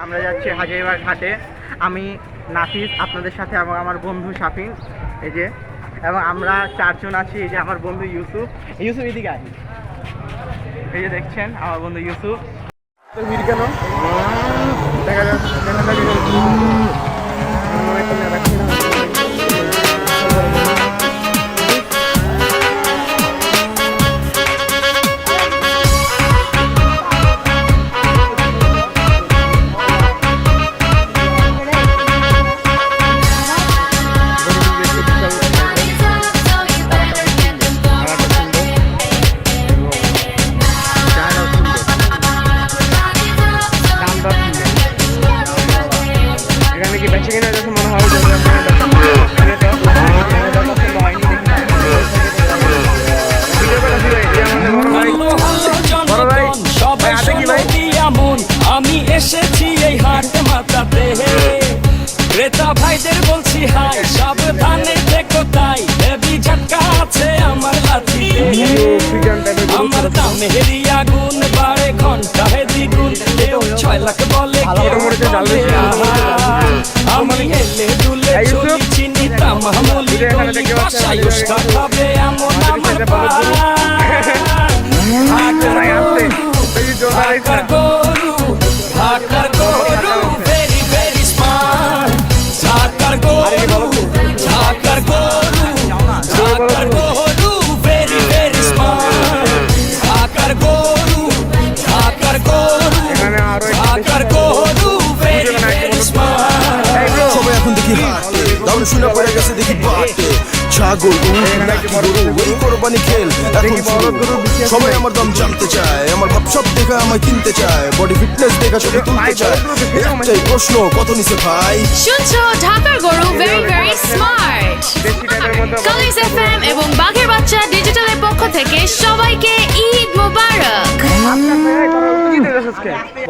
আমরা যাচ্ছি হাজারীবাগ ঘাটে। আমি নাফিস আপনাদের সাথে এবং আমার বন্ধু শাফিন, এই যে, এবং আমরা চারজন আছি। এই যে আমার বন্ধু ইউসুফ। ইউসুফ এদিকে আয়। এই যে দেখছেন আমার বন্ধু ইউসুফ। ভিড় কেন দেখা যাচ্ছে? আমি এসেছি এই হাট মাতাতে, ক্রেতা ভাইদের বলছি হাই, সাবধানে দেখো তাই, হেভি ঝটকা আছে আমার লাঠিতে। আমার দামেরই আগুন বাড়ে ঘন্টায় দ্বিগুণ, কেউ 6 লাখ বলে, আমি হেলে দুলে চলেছি নিতা মামুলি গলি পাশায় উস্কা খাবে এমন আমার ঢাকার গরু, ঢাকার গরু ভেরি ভেরি স্মার্ট, ঢাকার গরু, ঢাকার গরু, ঢাকার গরু ভেরি ভেরি স্মার্ট, ঢাকার গরু, ঢাকার গরু, ঢাকার গরু ভেরি ভেরি স্মার্ট। সবাই এখন দেখি হাটে, দাম শুনে পড়ে গেছে দেখি বাটে, ছাগল গরু ওই কোরবানি খেল এখন সবাই আমার দাম জানতে চায়, আমার ভাব সব দেখা আমায় কিনতে চায়, বডি ফিটনেস দেখা সবাই তুলতে চায়, একটাই প্রশ্ন কত নিছে ভাই? শুনছো ঢাকার গরু very very smart. Kalij FM এবং বাঘের বাচ্চা ডিজিটালের পক্ষ থেকে সবাইকে ঈদ মোবারক।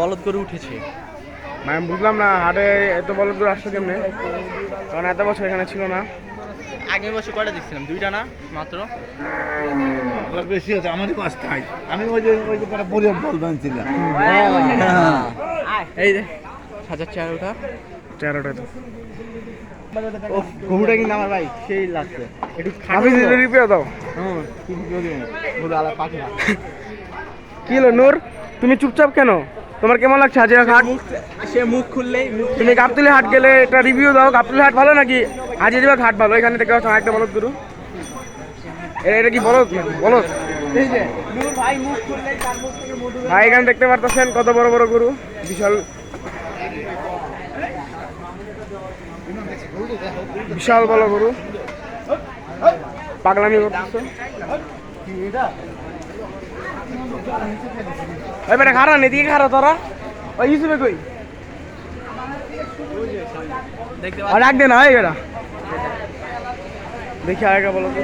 বলদ গরু উঠেছে, আমি বুঝলাম না হাটে এত বলদ গরু আসছে কেমনে, কারণ এত বছর এখানে ছিল না। আগের বছর কয়টা দেখছিলাম, 2টা না মাত্র, বেশি আছে আমারই 5টাই। আমি ওই যে বল বানছিলাম। এই যে হাজার চেয়ারোটা তো গরুটা কিন্তু আমার ভাই সেই লাগছে, একটু রিপেয়ার দাও। কি হলো নূর, তুমি চুপচাপ কেন? তোমার কেমন লাগছে হাজিরা ঘাট? সে মুখ খুললেই, তুমি গাবতলী হাট গেলে এটা রিভিউ দাও। গাবতলী হাট ভালো নাকি হাজিরাবাগ ঘাট ভালো? এখানে থেকে একটা বলদ গরু, এটা কি বলদ? বলদ ভাই এখানে দেখতে পারতেছেন কত বড় বড় গরু, বিশাল বিশাল বড় গরু। পাগলামি করতেছে এবারে, খারা এদিকে খারা তোরা। ওই ইউসুফে কই ডাক দে না, এরা দেখি আগে বলো তো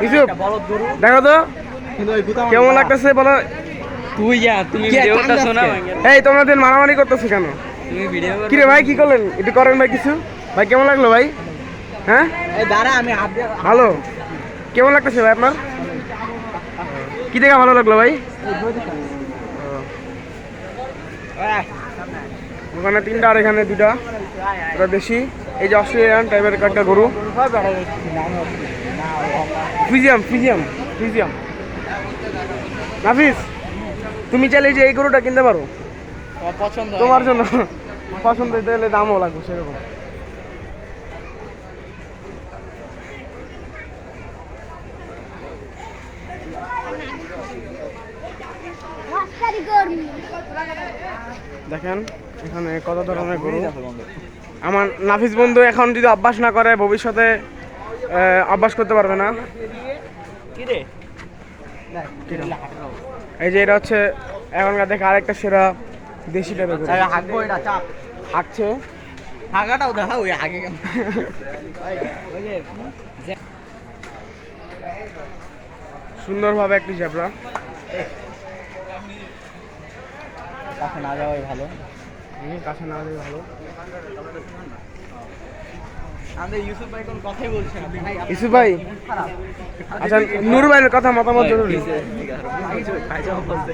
ইউসুফ, দেখো তো কেমন লাগতেছে বলো। এই তোমরা দিন মারামারি করতেছো কেন? কি রে ভাই, কি করলেন? একটু করেন ভাই কিছু। ভাই কেমন লাগলো ভাই? হ্যাঁ ভালো। কেমন লাগতেছে ভাই আপনার? কি দেখা ভালো লাগলো ভাই? ওখানে 3টা আর এখানে 2টা, ওটা বেশি। এই যে অস্ট্রেলিয়ান টাইপের একটা গরু, ফিজিয়াম ফিজিয়াম ফিজিয়াম। নাফিস, তুমি চাইলে যে এই গরুটা কিনতে পারো, তোমার জন্য পছন্দ হলে দামও লাগবে সেরকম। দেখেন এখানে কত ধরনের গরু। আমার নাফিস বন্ধু এখন যদি অভ্যাস না করে ভবিষ্যতে অভ্যাস করতে পারবে না। এই যে এটা হচ্ছে এখনকার দেখে আরেকটা সেরা দেশি টাইপের গরু। হাঁকছে, হাঁকাটাও দেখা ওই আগে সুন্দরভাবে একটি জেব্রা। কাছে না যাওয়াই ভালো, কাছে না যাওয়াই ভালো। আমাদের ইউসুফ ভাই কোন কথাই বলছেন না ভাই। ইসু ভাই খারাপ। আচ্ছা নূর ভাইয়ের কথা মতামত জরুরি ভাই যখন বলছে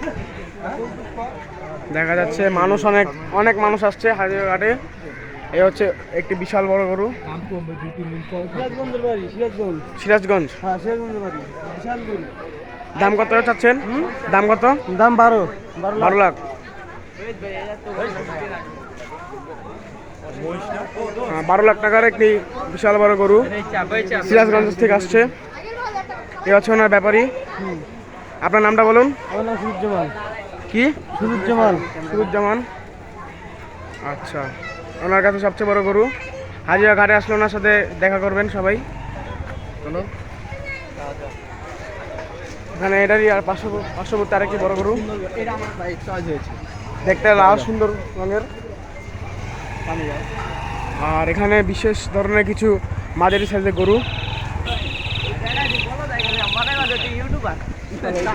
দেখা যাচ্ছে মানুষ অনেক অনেক মানুষ আসছে হাজিরঘাটে। এই হচ্ছে একটি বিশাল বড় গরু। সিরাজগঞ্জ। দাম কত চাচ্ছেন? দাম কত? দাম 12 লাখ। 12 লাখ টাকার একটি বিশাল বড় গরু সিরাজগঞ্জ থেকে আসছে। এ হচ্ছে ওনার ব্যাপারী। আপনার নামটা বলুন। কি? সুরুজ্জামান। আচ্ছা, ওনার কাছে সবচেয়ে বড় গরু। হাজিরা ঘাটে আসলে ওনার সাথে দেখা করবেন সবাই। চলো এখানে এটারই আর পার্শ্ববর্তী আরেকটি বড় গরু। এটা আমার ভাই চয়েস হয়েছে। দেখতে লাল সুন্দর রঙের। আর এখানে বিশেষ ধরনের কিছু মাঝারি সাইজের গরু। ইউটিউবার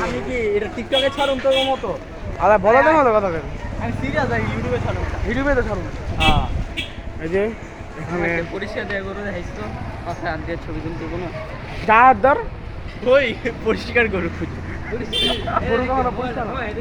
আমি কি এটা টিকটকে ছাড়ুন তোর মতো? আরে বলা তো হলো কথা আমি সিরিয়াস ভাই ইউটিউবে ছাড়ুন। ইউটিউবে তো ছাড়ুন। হ্যাঁ এই যে এখানে পরিষ্কার দেয়া গরু দেখাইছো কথা আর দিয়ে ছবি তুলতে কোনো যা দর ওই পরিষ্কার গরু খুঁজে গরু কখনো পরিষ্কার হয়?